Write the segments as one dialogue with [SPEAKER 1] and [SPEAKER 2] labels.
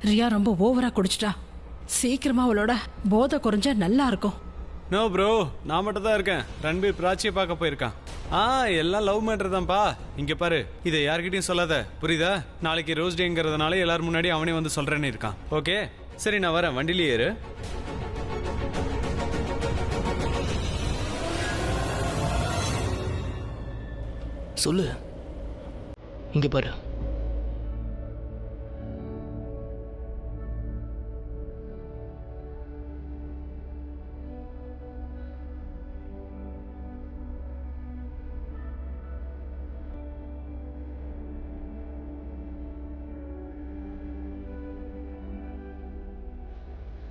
[SPEAKER 1] ரியா ரொம்ப ஓவரா குடிச்சிட்டா. சீக்கிரமா அவளோட போதை குறைஞ்சா நல்லா இருக்கும்.
[SPEAKER 2] நோ ப்ரோ, நான் மட்டும் தான் இருக்கேன். ரன்பீர் பிராச்சியை பார்க்க போயிருக்கான். எல்லாம் லவ் மேட்டர் தான்ப்பா. இங்க பாரு, இதை யார்கிட்டயும் சொல்லாத, புரியுதா? நாளைக்கு ரோஸ் டேங்கிறதுனால எல்லாரும் முன்னாடி அவனே வந்து சொல்றேன்னு இருக்கான். ஓகே சரி, நான் வரேன். வண்டியிலே ஏறு.
[SPEAKER 3] சொல்லு. இங்க பாரு,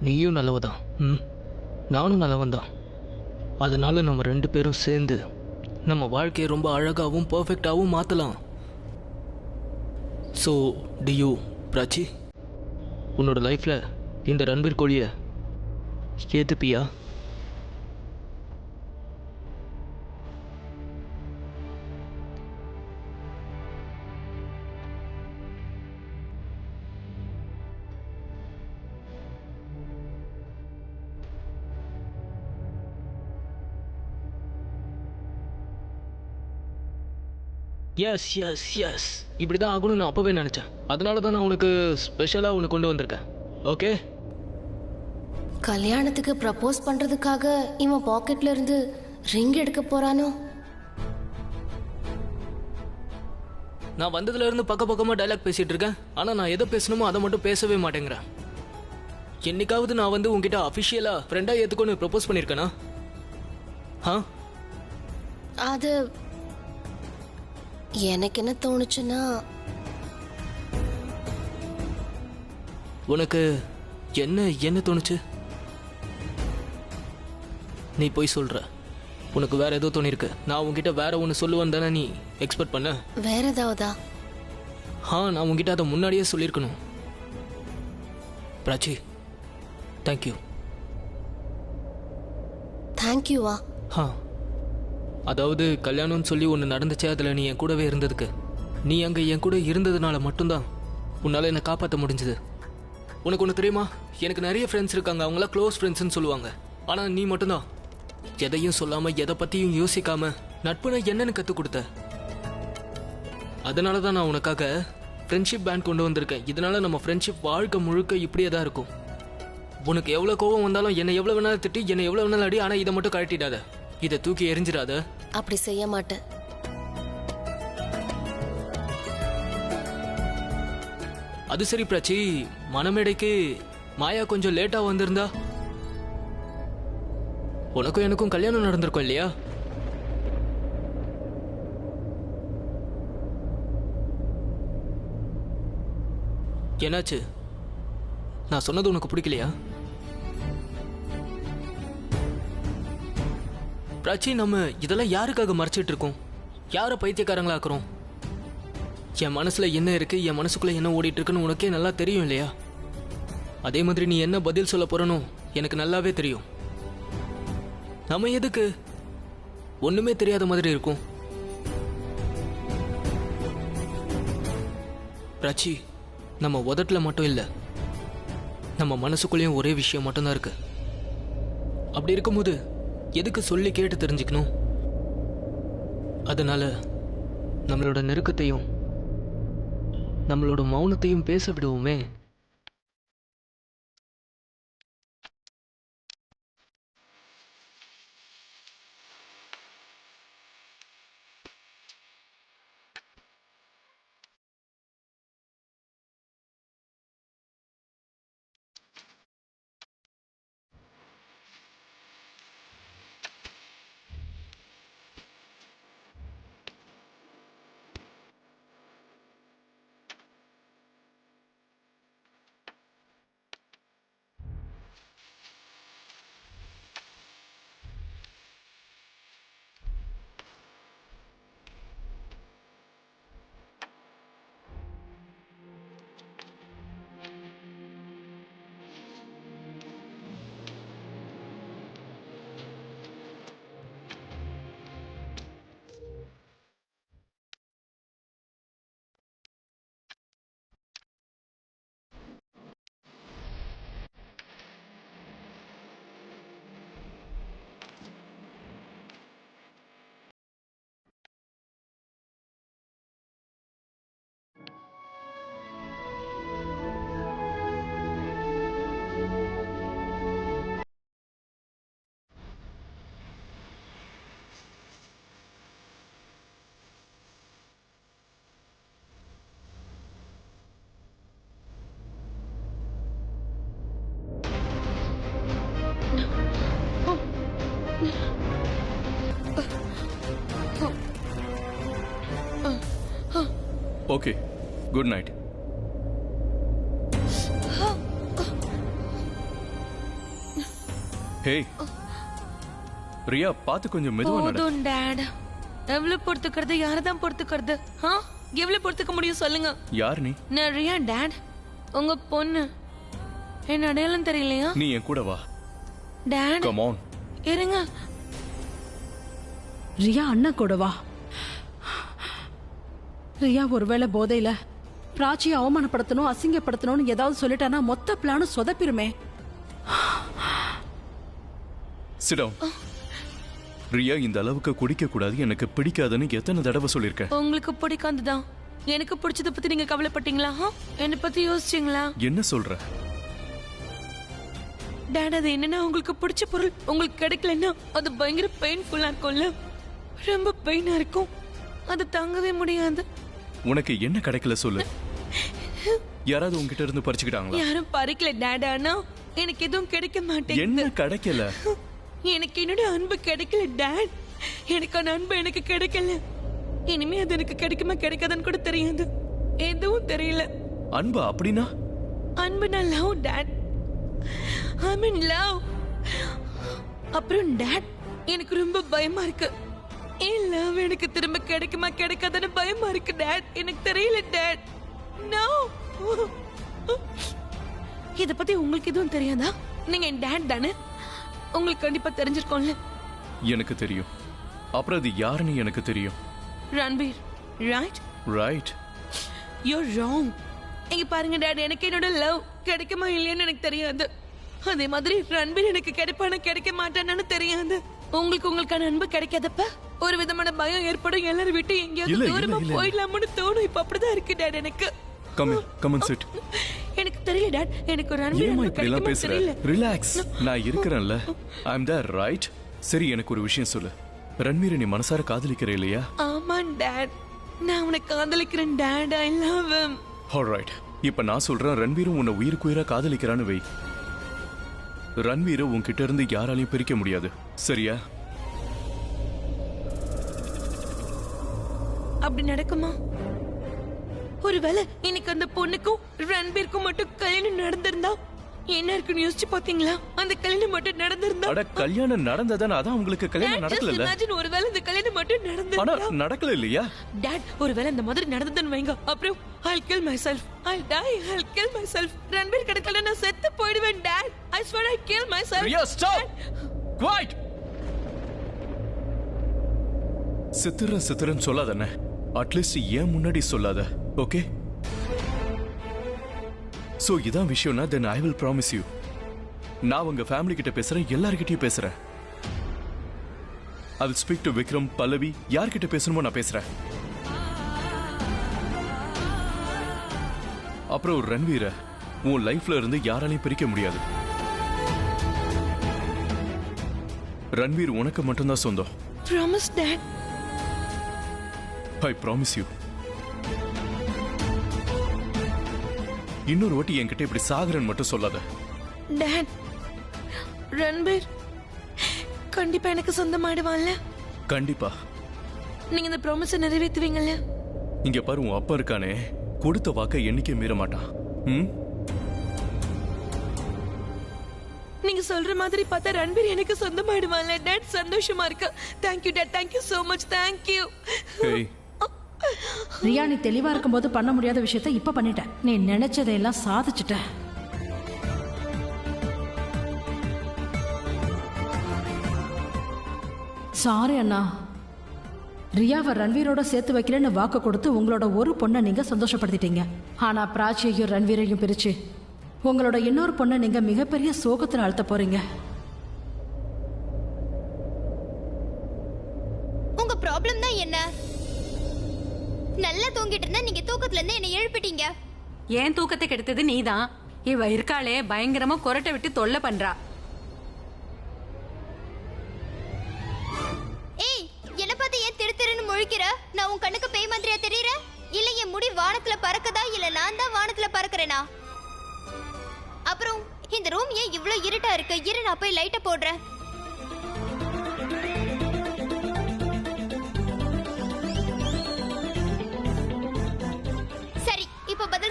[SPEAKER 3] நீயும் நல்லவதான். நானும் நல்லவன் தான். அதனால நம்ம 2 பேரும் சேர்ந்து நம்ம வாழ்க்கையை ரொம்ப அழகாகவும் பர்ஃபெக்டாகவும் மாற்றலாம். ஸோ டியூ பிராச்சி, உன்னோட லைஃப்பில் இந்த ரன்பீர் கோழியை ஏற்றுப்பியா? எஸ் எஸ் எஸ், இப்படி தான் ஆகணும்னு நான் அப்போவே நினச்சேன். அதனால தான் நான் உனக்கு ஸ்பெஷலாக உனக்கு கொண்டு வந்திருக்கேன். ஓகே,
[SPEAKER 4] கல்யாணத்துக்கு ப்ரப்போஸ் பண்றதுக்காக இவன் பாக்கெட்ல இருந்து ரிங் எடுக்க போறானோ?
[SPEAKER 3] நான் வந்ததுலேருந்து பக்கமாக டைலாக் பேசிகிட்டு இருக்கேன். ஆனால் நான் எதை பேசணுமோ அதை மட்டும் பேசவே மாட்டேங்கிறேன். என்னைக்காவது நான் வந்து உங்ககிட்ட அஃபிஷியலாக ஃப்ரெண்டாக ஏற்றுக்கொண்டு ப்ரப்போஸ் பண்ணியிருக்கேனா?
[SPEAKER 4] அது எனக்கு என்ன தோணுச்சுன்னா,
[SPEAKER 3] உனக்கு என்ன தோணுச்சு? நீ போய் சொல்ற. உனக்கு வேற ஏதோ தோணிருக்கு. நான் உங்ககிட்ட வேற ஒன்று சொல்லுவேன் தானே நீ எக்ஸ்பெக்ட் பண்ண?
[SPEAKER 4] வேற ஏதாவதா?
[SPEAKER 3] நான் உங்ககிட்ட அதை முன்னாடியே சொல்லியிருக்கணும். பிராச்சி, தேங்க்யூ.
[SPEAKER 4] தேங்க்யூவா?
[SPEAKER 3] அதாவது கல்யாணம்னு சொல்லி ஒன்று நடந்துச்சு, அதில் நீ என் கூடவே இருந்ததுக்கு. நீ அங்கே என் கூட இருந்ததுனால மட்டும்தான் உன்னால் என்னை காப்பாற்ற முடிஞ்சது. உனக்கு ஒன்று தெரியுமா, எனக்கு நிறைய ஃப்ரெண்ட்ஸ் இருக்காங்க, அவங்களாம் க்ளோஸ் ஃப்ரெண்ட்ஸ்ன்னு சொல்லுவாங்க. ஆனால் நீ மட்டும்தான் எதையும் சொல்லாமல் எதை பற்றியும் யோசிக்காமல் நட்புனா என்னன்னு கற்றுக் கொடுத்த. அதனால தான் நான் உனக்காக ஃப்ரெண்ட்ஷிப் பேண்ட் கொண்டு வந்திருக்கேன். இதனால நம்ம ஃப்ரெண்ட்ஷிப் வாழ்க்கை முழுக்க இப்படியே தான் இருக்கும். உனக்கு எவ்வளோ கோவம் வந்தாலும் என்னை எவ்வளோ வேணாலும் திட்டி, என்னை எவ்வளோ வேணாலும் அடி, ஆனால் இதை மட்டும் கழட்டிடாத. இதை தூக்கி எரிஞ்சிடாத.
[SPEAKER 4] அப்படி செய்ய மாட்டேன்.
[SPEAKER 3] அது சரி பிராச்சி, மணமேடைக்கு மாயா கொஞ்சம் லேட்டா வந்திருந்தா உனக்கும் எனக்கும் கல்யாணம் நடந்திருக்கும் இல்லையா? என்னாச்சு? நான் சொன்னது உனக்கு பிடிக்கலையா? பிராச்சி, நம்ம இதெல்லாம் யாருக்காக மறைச்சிட்டு இருக்கோம்? யாரை பைத்தியக்காரங்களாக்குறோம்? என் மனசுல என்ன இருக்கு, என் மனசுக்குள்ள என்ன ஓடிட்டு இருக்குன்னு உனக்கே நல்லா தெரியும் இல்லையா? அதே மாதிரி நீ என்ன பதில் சொல்ல போறனோ எனக்கு நல்லாவே தெரியும். நம்ம எதுக்கு ஒண்ணுமே தெரியாத மாதிரி இருக்கும்? பிராச்சி, நம்ம உதட்டுல மட்டும் இல்ல, நம்ம மனசுக்குள்ளேயும் ஒரே விஷயம் மட்டும்தான் இருக்கு. அப்படி இருக்கும்போது எதுக்கு சொல்லி கேட்டு தெரிஞ்சுக்கணும்? அதனால நம்மளோட நெருக்கத்தையும் நம்மளோட மௌனத்தையும் பேச விடுவோமே.
[SPEAKER 5] Okay, good night. Hey Riya, பார்த்து கொஞ்சம் மெதுவா நட.
[SPEAKER 6] போதும் டாட். எவ்வளவு பொறுத்துக்கிறது, யாரதான் பொறுத்துக்கிறது? எவ்வளவு பொறுத்துக்க முடியும் சொல்லுங்க?
[SPEAKER 5] யார் நீ?
[SPEAKER 6] நான் ரியா டாட், உங்க பொண்ணு. என்ன அடையாளம் தெரியலையா?
[SPEAKER 5] நீ என் கூட வா.
[SPEAKER 6] Dot
[SPEAKER 5] come on.
[SPEAKER 6] இருங்க.
[SPEAKER 1] ரியா அண்ணன் கூட வா. ரியா ஒருவேளை போதையில பிராச்சியை அவமானப்படுத்தணும், அசிங்கப்படுத்தணும்னு ஏதாவது சொல்லிட்டானா மொத்த பிளானும் சொதப்பிருமே.
[SPEAKER 5] Sit down. ரியா, இந்த அளவுக்கு குடிக்க கூடாது, எனக்கு பிடிக்காதுன்னு எத்தனை தடவை சொல்லிருக்கேன்.
[SPEAKER 6] உங்களுக்கு பிடிக்காதுதான். எனக்கு பிடிச்சத பத்தி நீங்க கவலைப்பட்டீங்களா? என்ன பத்தி யோசிச்சீங்களா?
[SPEAKER 5] என்ன சொல்ற?
[SPEAKER 6] டாட், அது என்னன்னா உங்களுக்கு பிடிச்ச பொருள் உங்களுக்கு கிடைக்கலன்னா அது பயங்கர பெயின்ஃபுல்லா இருக்கும்ல. ரொம்ப பெயினா இருக்கும், அது தாங்கவே முடியாது.
[SPEAKER 5] உனக்கு என்ன கிடைக்கல சொல்லு. யாராவது உன்கிட்ட இருந்து பறிச்சுக்கிட்டாங்களா?
[SPEAKER 6] யாரும் பறிக்கல டாட், ஆனா எனக்கு எதுவும் கிடைக்க மாட்டேங்குது.
[SPEAKER 5] என்ன கிடைக்கல?
[SPEAKER 6] எனக்கு என்னோட அன்பு கிடைக்கல டாட். எனக்கான அன்பு எனக்கு கிடைக்கல. இனிமே அது எனக்கு கிடைக்குமா கிடைக்காதுன்னு கூட தெரியாது, எதுவும் தெரியல.
[SPEAKER 5] அன்பு அப்படின்னா?
[SPEAKER 6] அன்பு நான் லவ் டாட், ஐ மீன் லவ். அப்புறம் டாட், எனக்கு ரொம்ப பயமா இருக்கு. ஏன் லவ் எனக்கு திரும்ப கிடைக்குமா கிடைக்காதுன்னு பயமா இருக்கு டாட். எனக்கு தெரியல டாட். நோ. இத பத்தி உங்களுக்கு எதுவும் தெரியாதா? நீங்க என் டாட் தானே, உங்களுக்கு கண்டிப்பா தெரிஞ்சிருக்கோம்ல.
[SPEAKER 5] எனக்கு தெரியும். அப்புறம் அது யாருன்னு எனக்கு தெரியும்.
[SPEAKER 6] Ranbir, right?
[SPEAKER 5] Right.
[SPEAKER 6] You're wrong. இங்க பாருங்க டாட், எனக்கு என்னோட லவ் கிடைக்குமா இல்லையான்னு எனக்கு தெரியாது. அதே மாதிரி ரன்பீர் எனக்கு கிடைப்பான கிடைக்க மாட்டானு தெரியாது. உங்களுக்கான அன்பு கிடைக்காதப்ப ஒரு விதமான பயம் ஏற்படும். எல்லாரும் விட்டு எங்கேயாவது தூரமா போயிடலாம்னு தோணும். இப்ப அப்படிதான் இருக்கு டாட் எனக்கு.
[SPEAKER 5] Come and sit.
[SPEAKER 6] எனக்கு தெரியல டாட், எனக்கு ஒரு அன்பு
[SPEAKER 5] ஏமா இப்படி எல்லாம் பேசுற?
[SPEAKER 6] தெரியல.
[SPEAKER 5] ரிலாக்ஸ், நான் இருக்கிறேன்ல. ஐ அம் தேர், ரைட்? சரி, எனக்கு ஒரு விஷயம் சொல்லு. ரன்வீரை நீ மனசார காதலிக்கிற இல்லையா?
[SPEAKER 6] ஆமா டாட், நான் உன்னை காதலிக்கிறேன் dot. I love him.
[SPEAKER 5] Alright. இப்ப நான் சொல்றேன், ரன்வீரும் உன்னை உயிருக்கு உயிரா காதலிக்கிறான்னு வை. ரன்வீரை உன்கிட்ட இருந்து யாராலையும் பிரிக்க முடியாது, சரியா?
[SPEAKER 6] அப்படி நடக்குமா? ஒருவேளை இன்னைக்கு அந்த பொண்ணுக்கும் ரன்பீருக்கும் மட்டும் கல்யாணம் நடந்திருந்தா என்ன இருக்குன்னு யோசிச்சு பாத்தீங்களா? அந்த கல்யாணம் மட்டும் நடந்திருந்தா?
[SPEAKER 5] அட, கல்யாணம் நடந்ததானே, அதான் உங்களுக்கு கல்யாணம் நடக்கல.
[SPEAKER 6] இமேஜின் ஒருவேளை இந்த கல்யாணம் மட்டும்
[SPEAKER 5] ஆனா
[SPEAKER 6] நடந்திருந்தா?
[SPEAKER 5] நடக்கல இல்லையா?
[SPEAKER 6] டாட், ஒருவேளை இந்த மாதிரி நடந்ததுன்னு வைங்க, அப்புறம் I'll kill myself. I'll die. I'll kill myself. Ranbir கிடைக்கல, நான் செத்து போயிடுவேன் dad. I swear I'll kill myself.
[SPEAKER 5] Riya, stop. Quiet. சித்திரன் சொல்லாதண்ணே. அட்லீஸ்ட் ஏன் முன்னாடி சொல்லாத, ஓகே? சோ இதான் விஷயம்னா, then I will promise you, நான் உங்க ஃபேமிலி கிட்ட பேசுறேன், எல்லார்கிட்டயும் பேசுறேன். I will speak to Vikram, Pallavi, யார்கிட்ட பேசணுமோ நான் பேசுறேன். அப்புறம் ரன்வீர உன் லைஃப்ல இருந்து யாராலையும் பிரிக்க முடியாது. ரன்வீர் உனக்கு மட்டும்தான் சொந்தம்.
[SPEAKER 6] Promise dad.
[SPEAKER 5] I promise you. இன்னொரு வாட்டி என்கிட்ட இப்படி சாகரன் மட்டும் சொல்லாத.
[SPEAKER 6] Dad, ரன்பீர் கண்டிப்பா எனக்கு சொந்தமாயிடுவான்ல?
[SPEAKER 5] கண்டிப்பா.
[SPEAKER 6] நீங்க இந்த ப்ராமிஸை நிறைவேற்றுவீங்கல்ல?
[SPEAKER 5] இங்க பாரு, உன் அப்பா இருக்கானே, கொடுத்த வாக்க என்னைக்கே மீற மாட்டான்.
[SPEAKER 6] நீங்க சொல்ற மாதிரி பார்த்தா ரன்பீர் எனக்கு சொந்தமாயிடுவான்ல? டாட், சந்தோஷமா இருக்கு. Thank you dad, thank you so much, thank you.
[SPEAKER 1] Riya, நீ தெளிவா இருக்கும்போது பண்ண முடியாத விஷயத்த இப்ப பண்ணிட்ட. நீ நினைச்சதையெல்லாம் சாதிச்சுட்ட. சாரி அண்ணா. ரியாவை ரன்வீரோட சேர்த்து வைக்கிறேன்னு வாக்கு கொடுத்து உங்களோட ஒரு பொண்ணை நீங்க சந்தோஷப்படுத்திட்டீங்க. ஆனா பிராச்சியையும் ரன்வீரையும் பிரிச்சு உங்களோட இன்னொரு பொண்ணை நீங்க மிகப்பெரிய சோகத்தில் அழுத்த போறீங்க.
[SPEAKER 7] உங்க ப்ராப்ளம் தான் என்ன? நல்லா தூங்கிட்டு இருந்தா நீங்க தூக்கத்துல இருந்து என்ன எழுப்பிட்டீங்க.
[SPEAKER 8] ஏன் தூக்கத்தை கெடுத்தது நீதான். இவ இருக்காளே, பயங்கரமா கொரட்டை விட்டு தொல்லை பண்றா.
[SPEAKER 7] ஏய், என்ன பார்த்து ஏன் திரு திருன்னு முழிக்கிற? நான் உன் கண்ணுக்கு பேய் மாதிரியா தெரியற? இல்ல என் முடி வானத்துல பறக்குதா, இல்ல நான் தான் வானத்துல பறக்குறேனா? அப்புறம் இந்த ரூம் ஏன் இவ்ளோ இருட்டா இருக்கு? இரு, நான் போய் லைட்ட போடுறேன்.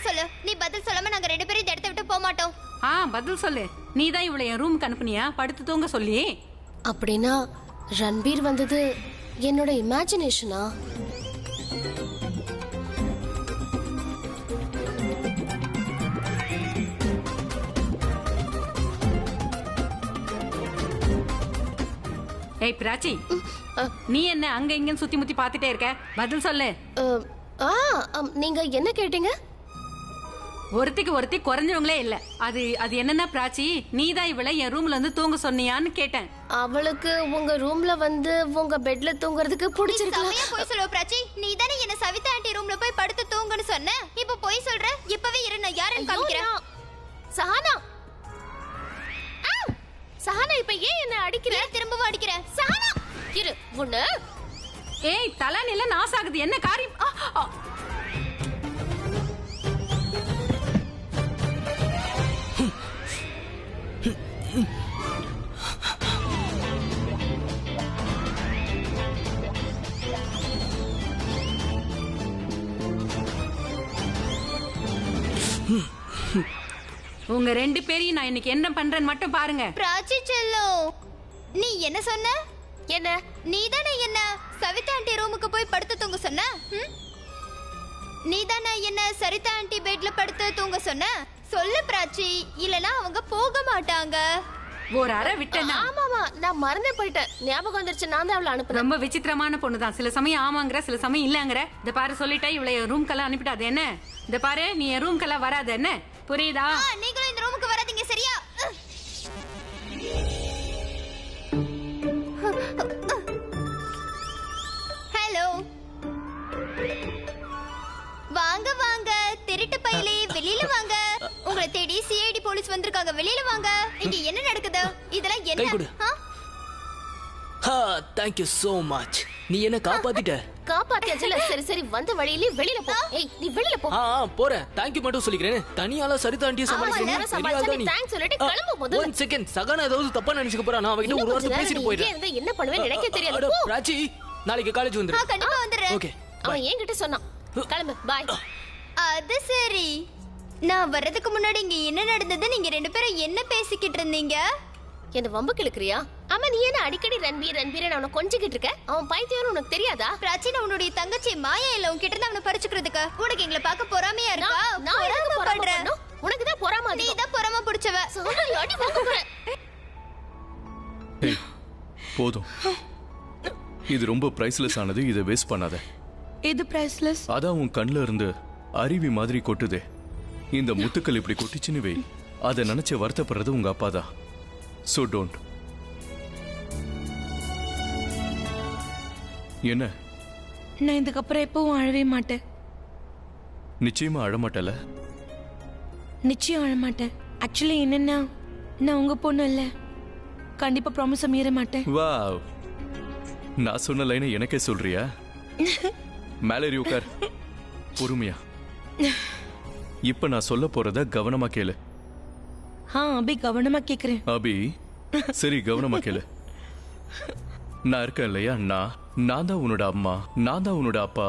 [SPEAKER 7] பதில் சொல்லு. நீ பதில் சொல்லாம நாங்க 2 பேரும் இந்த இடத்தை விட்டு போக மாட்டோம்.
[SPEAKER 8] பதில் சொல்லு. நீ தான் இவளை என் ரூமுக்கு அனுப்புனியா படுத்து தூங்க சொல்லி?
[SPEAKER 4] அப்படின்னா ரன்பீர் வந்தது என்னோட இமேஜினேஷனா?
[SPEAKER 8] ஏய் பிராச்சி, நீ என்ன அங்க இங்கன்னு சுத்தி முத்தி பாத்துட்டே இருக்க? பதில் சொல்லு.
[SPEAKER 4] நீங்க என்ன கேட்டீங்க?
[SPEAKER 8] ஒருத்திக்கு ஒருத்தி குறைஞ்சவங்களே இல்ல. அது என்னன்னா பிராச்சி, நீ தான் இவளை என் ரூம்ல வந்து தூங்க சொன்னியான்னு கேட்டேன்.
[SPEAKER 4] அவளுக்கு உங்க ரூம்ல வந்து உங்க பெட்ல தூங்குறதுக்கு பிடிச்சிருக்கலாம்.
[SPEAKER 7] நீ போய் சொல்லுவ பிராச்சி. நீ தானே என்ன சவிதா ஆண்டி ரூம்ல போய் படுத்து தூங்குன்னு சொன்ன. இப்போ போய் சொல்ற. இப்பவே இரு, நான் யாருன்னு காமிக்கிறேன்.
[SPEAKER 4] சஹானா, சஹானா இப்ப ஏன் என்ன அடிக்கிற?
[SPEAKER 7] திரும்பவும் அடிக்கிறேன். சஹானா
[SPEAKER 4] இரு உன்ன.
[SPEAKER 8] ஏய் தலானில நாசாகுது, என்ன காரியம்? உங்க 2 பேரையும் நான் இன்னைக்கு என்ன பண்றேன்னு மட்டும் பாருங்க.
[SPEAKER 7] பிராச்சி செல்லம், நீ என்ன சொன்ன?
[SPEAKER 4] என்ன?
[SPEAKER 7] நீ தானே என்ன சவிதா ஆண்டி ரூமுக்கு போய் படுத்து தூங்க சொன்ன? நீ தானே என்ன சரிதா ஆண்டி பெட்ல படுத்து தூங்க சொன்ன? சொல்லு பிராச்சி, இல்லனா அவங்க போக மாட்டாங்க.
[SPEAKER 8] ஒரு அறை விட்டேன்னா?
[SPEAKER 4] ஆமாமா, நான் மறந்தே போயிட்டேன். ஞாபகம் வந்துருச்சு, நான் தான் அவளை அனுப்புறேன்.
[SPEAKER 8] ரொம்ப விசித்திரமான பொண்ணுதான். சில சமயம் ஆமாங்கிற, சில சமயம் இல்லங்கிற. இந்த பாரு சொல்லிட்டா இவளை ரூம்க்கெல்லாம் அனுப்பிட்டாது என்ன? இந்த பாரு நீ என் ரூம்க்கெல்லாம் வராது என்ன? புரியுதா?
[SPEAKER 7] நீங்களும் இந்த ரூமுக்கு வராதீங்க, சரியா? ஹலோ, வாங்க வாங்க திருட்டு பையலே, வெளியில வாங்க. உங்களை தேடி சிஐடி போலீஸ் வந்திருக்காங்க, வெளியில வாங்க. இங்க என்ன நடக்குது? இதெல்லாம்
[SPEAKER 3] கை கொடு.
[SPEAKER 7] என்ன?
[SPEAKER 3] thank you so much. நீ என்ன காப்பாத்திட்ட.
[SPEAKER 4] காப்பாத்தியாச்சுல. சரி சரி, வந்த வழியிலே வெளியில போ. ஏய் நீ வெளியில போ.
[SPEAKER 3] போறேன். thank you மட்டும் சொல்லிக்கிறேன். தனியால சரிதா ஆண்டியை சமாளிக்கிறேன்.
[SPEAKER 4] நீ தேங்க்ஸ் சொல்லிட்டு கிளம்பு முதல்ல.
[SPEAKER 3] 1 செகண்ட். சகனா ஏதாவது தப்பா நினைச்சுக்க போறா. நான் அவகிட்ட ஒரு வார்த்தை பேசிட்டு போயிடுறேன்.
[SPEAKER 4] என்ன பண்ணுவேன்னு எனக்கு தெரியாது. போ.
[SPEAKER 3] பிராச்சி, நாளைக்கு காலேஜ் வந்துரு.
[SPEAKER 7] கண்டிப்பா வந்துறேன்.
[SPEAKER 3] ஓகே.
[SPEAKER 4] அவன் என்கிட்ட சொன்னான். கிளம்பு, பை.
[SPEAKER 7] அது சரி. நான் வர்றதுக்கு முன்னாடி இங்க என்ன நடந்தது? நீங்க 2 பேரும் என்ன பேசிக்கிட்டு இருந்தீங்க?
[SPEAKER 4] என்ன வம்பு கிழக்குறியா? ஆமா, நீ என்ன அடிக்கடி ரன்பீர் ரன்பீர் அவனை கொஞ்சிக்கிட்டு இருக்க? அவன் பைத்தியம்னு உனக்கு தெரியாதா?
[SPEAKER 7] பிராச்சீன உன்னுடைய தங்கச்சி மாயா இல்ல, உன்கிட்ட இருந்து அவனை பறிச்சுக்கிறதுக்கு. உனக்கு எங்களை பார்க்க பொறாமையா இருக்கா?
[SPEAKER 4] நான் எதுக்கு பொறாமை பண்ணணும்? உனக்கு தான் பொறாமை.
[SPEAKER 7] நீ தான் பொறாமை பிடிச்சவ.
[SPEAKER 4] சோதனை அடி வாங்க போற.
[SPEAKER 5] ஏய், போதும். இது ரொம்ப பிரைஸ்லெஸ் ஆனது. இதை வேஸ்ட் பண்ணாத.
[SPEAKER 6] இது பிரைஸ்லெஸ்?
[SPEAKER 5] அதான் உன் கண்ணுல இருந்து அருவி மாதிரி கொட்டுதே. இந்த முத்துக்கள் இப்படி கொட்டிச்சுன்னு வை. அதை நினைச்சு வருத்தப்படுறது உங்க அப்பா தான். So don't. என்ன?
[SPEAKER 6] நான் இதுக்கப்புறம் எப்பவும் அழவே மாட்டேன்.
[SPEAKER 5] நிச்சயமா அழமாட்டல?
[SPEAKER 6] நிச்சயம் அழ மாட்டேன். ஆக்சுவலி என்னன்னா, நான் உங்க பொண்ணு இல்ல. கண்டிப்பா ப்ராமிஸ மீற மாட்டேன்.
[SPEAKER 5] வாவ், நான் சொன்ன லைனை எனக்கே சொல்றியா? மேலேறி உட்கார். பொறுமையா. இப்ப நான் சொல்ல போறத கவனமா கேளு.
[SPEAKER 6] அபி, கவனமா கேக்குறேன்.
[SPEAKER 5] அபி, சரி கவனமா கேளு. நான் இருக்கேன் இல்லையா? நான் தான் உன்னோட அம்மா, நான் தான் உன்னோட அப்பா,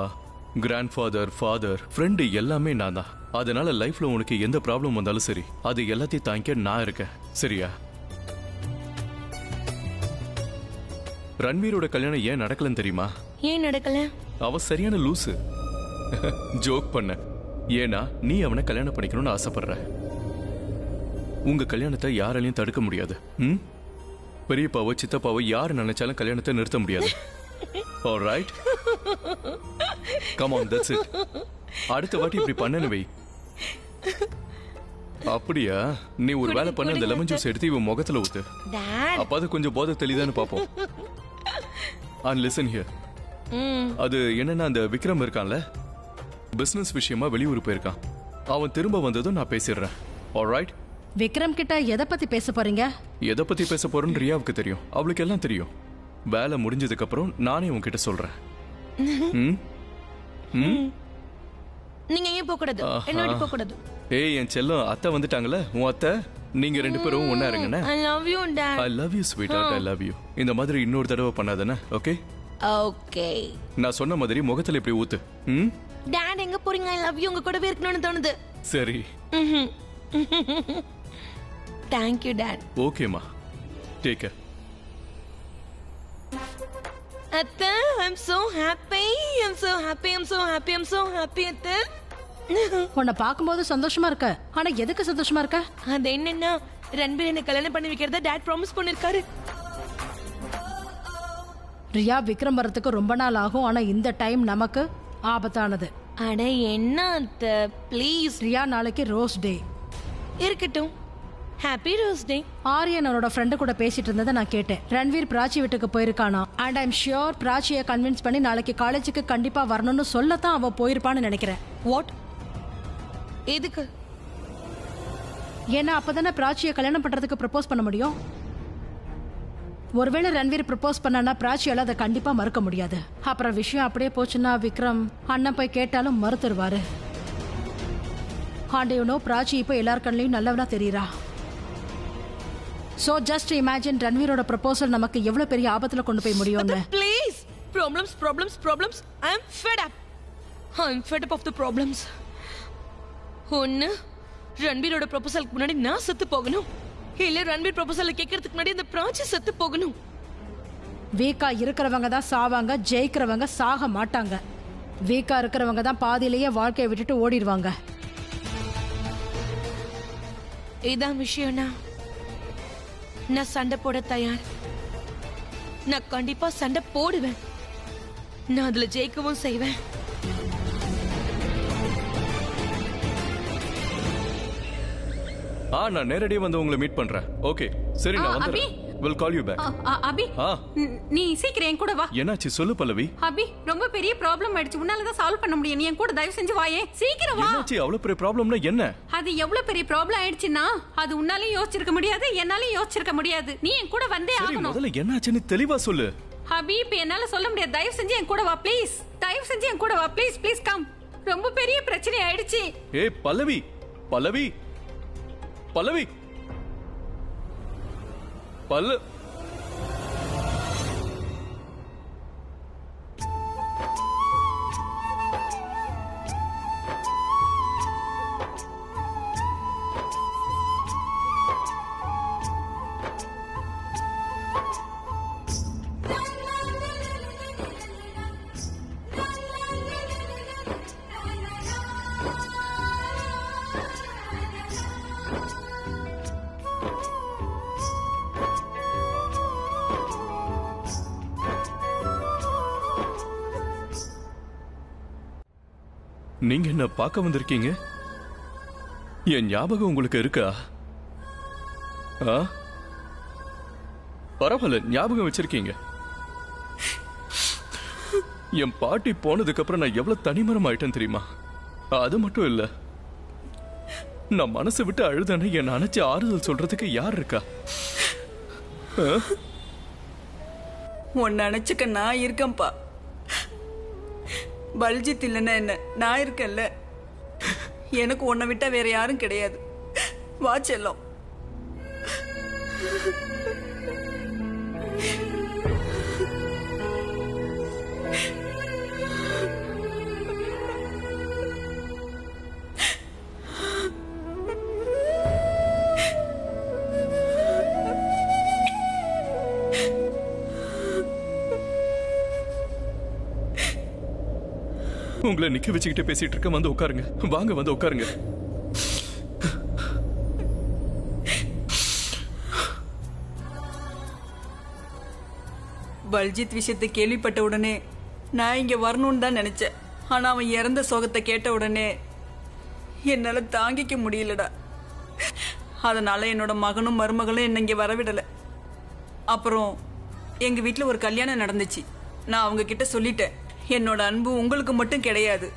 [SPEAKER 5] கிராண்ட்ஃபாதர், ஃபாதர், ஃப்ரெண்டு, எல்லாமே நான் தான். அதனால லைஃப்ல உனக்கு எந்த ப்ராப்ளம் வந்தாலும் சரி, அது எல்லாத்தையும் தாங்கிக்க நான் இருக்கேன், சரியா? ரன்வீரோட கல்யாணம் ஏன் நடக்கலன்னு தெரியுமா?
[SPEAKER 6] ஏன் நடக்கல?
[SPEAKER 5] அவ சரியான லூசு. ஜோக் பண்ண. ஏன்னா நீ அவனை கல்யாணம் பண்ணிக்கணும்னு ஆசைப்படுற. உங்க கல்யாணத்தை யாராலையும் தடுக்க முடியாது. பெரியப்பாவோ சித்தப்பாவோ யார் நினைச்சாலும் கல்யாணத்தை நிறுத்த முடியாது. Alright? Come on, that's it. அடுத்த வாட்டி இப்படி பண்ணனு வை. அப்படியா? நீ ஒரு வேலை பண்ண, அந்த லெமன் ஜூஸ் எடுத்து இவன் முகத்துல ஊத்து. அப்பாது கொஞ்சம் போதை தெளிதான்னு பாப்போம். And listen here. அது என்னன்னா, அந்த விக்ரம் இருக்கான்ல, பிசினஸ் விஷயமா வெளியூர் போயிருக்கான். அவன் திரும்ப வந்ததும் நான் பேசிடுறேன். Alright?
[SPEAKER 1] விக்ரம் கிட்ட எதை பத்தி பேச போறீங்க?
[SPEAKER 5] எதை பத்தி பேச போறேன்னு ரியாவுக்கு தெரியும். அவளுக்கு எல்லாம் தெரியும். வேலை முடிஞ்சதுக்கு அப்புறம் நானே உன்கிட்ட சொல்றேன்.
[SPEAKER 6] நீங்க ஏன் போக கூடாது? என்னோட போக கூடாது.
[SPEAKER 5] ஏய், என் செல்லம், அத்தை வந்துட்டாங்கல, உன் அத்தை. நீங்க 2 பேரும் ஒண்ணா இருங்கண்ணே.
[SPEAKER 6] I love you dad.
[SPEAKER 5] I love you sweetheart, I love you. இந்த மாதிரி இன்னொரு தடவை பண்ணாதேனா? ஓகே?
[SPEAKER 6] ஓகே.
[SPEAKER 5] நான் சொன்ன மாதிரி முகத்துல இப்படி ஊத்து.
[SPEAKER 6] டாட் எங்க போறீங்க? I love you, உங்க கூடவே இருக்கணும்னு தோணுது.
[SPEAKER 5] சரி
[SPEAKER 6] தேங்க்யூ டாட்.
[SPEAKER 5] ஓகேம்மா, டேக் கேர்.
[SPEAKER 6] அத்தை, I'm so happy. I'm so happy. I'm so happy. I'm so happy அத்தை.
[SPEAKER 1] உன்னை பார்க்கும்போது சந்தோஷமா இருக்க. ஆனா எதுக்கு சந்தோஷமா இருக்க?
[SPEAKER 6] அது என்னன்னா ரன்பீர் என்ன கல்யாணம் பண்ணி வைக்கிறதா டாட் ப்ராமிஸ் பண்ணிருக்காரு.
[SPEAKER 1] ரியா விக்ரம் வரத்துக்கு ரொம்ப நாள் ஆகும். ஆனா இந்த டைம் நமக்கு ஆபத்தானது.
[SPEAKER 6] அட என்ன அத்தை, ப்ளீஸ்.
[SPEAKER 1] ரியா, நாளைக்கு ரோஸ் டே.
[SPEAKER 6] இருக்கட்டும், ஹாப்பி ரோஸ் டே.
[SPEAKER 1] ஆரியன் அவனோட ஃப்ரெண்டு கூட பேசிட்டு இருந்ததை நான் கேட்டேன். ரன்வீர் பிராச்சி வீட்டுக்கு போயிருக்கானா. அண்ட் ஐம் ஷியோர் பிராச்சியை கன்வின்ஸ் பண்ணி நாளைக்கு காலேஜுக்கு கண்டிப்பா வரணும்னு சொல்லத்தான் அவ போயிருப்பான்னு நினைக்கிறேன்.
[SPEAKER 6] வாட்? எதுக்கு?
[SPEAKER 1] ஏன்னா அப்பதானே பிராச்சியை கல்யாணம் பண்றதுக்கு ப்ரப்போஸ் பண்ண முடியும். ஒருவேளை ரன்வீர் ப்ரப்போஸ் பண்ணா பிராச்சியால அதை கண்டிப்பா மறுக்க முடியாது. அப்புறம் விஷயம் அப்படியே போச்சுன்னா விக்ரம் அண்ணன் போய் கேட்டாலும் மறுத்துருவாரு. ஆண்டையனோ பிராச்சி இப்போ எல்லார் கண்ணிலையும் நல்லவனா தெரியறா. சோ ஜஸ்ட் இமேஜின் ரன்வீரோட ப்ரப்போசல் நமக்கு எவ்வளவு பெரிய ஆபத்துல கொண்டு போய் முடியும்னு.
[SPEAKER 6] Please. Problems problems problems. I am fed up. I am fed up of the problems. ஒன்னு ரன்வீரோட ப்ரொபோசலுக்கு முன்னாடி நான் செத்து போகணும், இல்ல ரன்வீர் ப்ரொபோசலை கேட்கறதுக்கு முன்னாடி இந்த பிராச்சி செத்து போகணும்.
[SPEAKER 1] வீக்கா இருக்கிறவங்க தான் சாவாங்க, ஜெயிக்கிறவங்க சாக மாட்டாங்க. வீக்கா இருக்கிறவங்க தான் பாதியிலேயே வாழ்க்கையை விட்டுட்டு ஓடிடுவாங்க.
[SPEAKER 6] இதான் விஷயம்னா நான் சண்டை போட தயார். நான் கண்டிப்பா சண்டை போடுவேன். நான் அதுல ஜெயிக்கவும் செய்வேன்.
[SPEAKER 5] நான் நேரடியா வந்து உங்களை மீட் பண்றேன். ஓகே சரி, நான் வந்துறேன். will call you back.
[SPEAKER 8] அபி, நீ சீக்கிரம் என் கூட வா.
[SPEAKER 5] என்னாச்சு சொல்லு பல்லவி.
[SPEAKER 8] அபி, ரொம்ப பெரிய ப்ராப்ளம் ஆயிடுச்சு. உன்னால தான் சால்வ் பண்ண முடியும். நீ என் கூட தயவு செஞ்சு வாயே. சீக்கிரம் வா.
[SPEAKER 5] என்னாச்சு? அவ்வளவு பெரிய ப்ராப்ளம்னா என்ன?
[SPEAKER 8] அது எவ்வளவு பெரிய ப்ராப்ளம் ஆயிடுச்சுன்னா அது உன்னாலயும் யோசிச்சிருக்க முடியாது, என்னாலயும் யோசிச்சிருக்க முடியாது. நீ என் கூட வந்தே
[SPEAKER 5] சரி,
[SPEAKER 8] ஆகணும்.
[SPEAKER 5] முதல்ல என்னாச்சுன்னு தெளிவா சொல்லு.
[SPEAKER 8] அபி, இப்ப என்னால சொல்ல முடியாது. தயவு செஞ்சு என் கூட வா ப்ளீஸ். தயவு செஞ்சு என் கூட வா ப்ளீஸ். Please come. ரொம்ப பெரிய பிரச்சனை ஆயிடுச்சு.
[SPEAKER 5] ஏய் பல்லவி, பல்லவி, பல்லவி, பல்ல நீங்க என்ன பார்க்க வந்திருக்கீங்க? என் ஞாபகம் உங்களுக்கு இருக்கா? பரவாயில்ல, ஞாபகம் வச்சிருக்கீங்க. என் பாட்டி போனதுக்கு அப்புறம் நான் எவ்வளவு தனிமரம் ஆயிட்டேன் தெரியுமா? அது மட்டும் இல்ல, நான் மனசு விட்டு அழுதானே என் அணைச்சு ஆறுதல் சொல்றதுக்கு யார் இருக்கா?
[SPEAKER 9] உன்னை நினைச்சுக்க நான் இருக்கேன்ப்பா. பல்ஜித் இல்லைன்னா என்ன, நான் இருக்கேன்ல. எனக்கு உன்னை விட்டா வேற யாரும் கிடையாது. வா செல்லம்.
[SPEAKER 5] உங்களை நிக்க வச்சுக்கிட்டு பேசிட்டு இருக்க. வந்து உட்காருங்க. வாங்க வந்து உட்காருங்க.
[SPEAKER 9] பல்ஜித் விஷயத்தை கேள்விப்பட்ட உடனே நான் இங்க வரணும்னு தான் நினைச்சேன். ஆனா அவன் இறந்த சோகத்தை கேட்ட உடனே என்னால தாங்கிக்க முடியலடா. அதனால என்னோட மகனும் மருமகளும் என்ன இங்க வரவிடல. அப்புறம் எங்க வீட்டுல ஒரு கல்யாணம் நடந்துச்சு. நான் அவங்க கிட்ட சொல்லிட்டேன், என்னோட அன்பு உங்களுக்கு மட்டும் கிடையாது,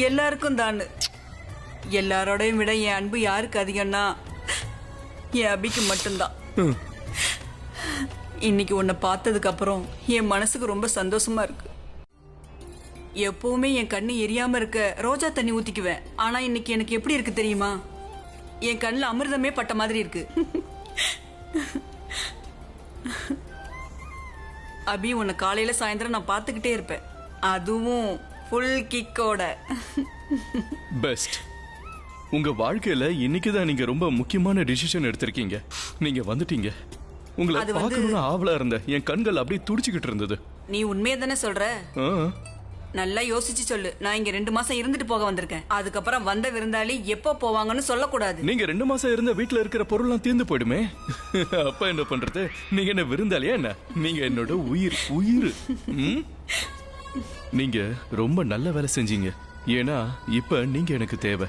[SPEAKER 9] எல்லாருக்கும் தான். எல்லாரோடையும் விட என் அன்பு யாருக்கு அதிகம்னா என் அபிக்கு மட்டும்தான். இன்னைக்கு உன்னை பார்த்ததுக்கு அப்புறம் என் மனசுக்கு ரொம்ப சந்தோஷமா இருக்கு. எப்பவுமே என் கண்ணு எரியாம இருக்க ரோஜா தண்ணி ஊத்திக்குவேன். ஆனா இன்னைக்கு எனக்கு எப்படி இருக்கு தெரியுமா? என் கண்ணுல அமிர்தமே பட்ட மாதிரி இருக்கு. அபி, உன்னை காலையில சாயந்தரம் நான் பார்த்துக்கிட்டே இருப்பேன். அதுவும் ஃபுல் கிக்கோட.
[SPEAKER 5] பெஸ்ட். உங்க வாழ்க்கையில இன்னைக்குதான் நீங்க ரொம்ப முக்கியமான டிசிஷன் எடுத்திருக்கீங்க. நீங்க வந்துட்டீங்க. உங்களை பார்க்கணும்னு ஆவலா இருந்த என் கண்கள் அப்படியே துடிச்சுக்கிட்டு இருந்தது.
[SPEAKER 9] நீ உண்மையை தானே சொல்ற?
[SPEAKER 5] ஆ.
[SPEAKER 9] நல்லா யோசிச்சு சொல்லு. நான் இங்க 2 மாசம் இருந்துட்டு போக வந்திருக்கேன். அதுக்கப்புறம் வந்த விருந்தாளி எப்போ போவாங்கன்னு சொல்லக்கூடாது.
[SPEAKER 5] நீங்க 2 மாசம் இருந்த வீட்டுல இருக்கிற பொருள்லாம் தீர்ந்து போயிடுமே. அப்ப என்ன பண்றது? நீங்க என்ன விருந்தாளியா என்ன? நீங்க என்னோட உயிர் உயிர். நீங்க ரொம்ப நல்ல வேலை செஞ்சீங்க. ஏன்னா இப்ப நீங்க எனக்கு தேவை.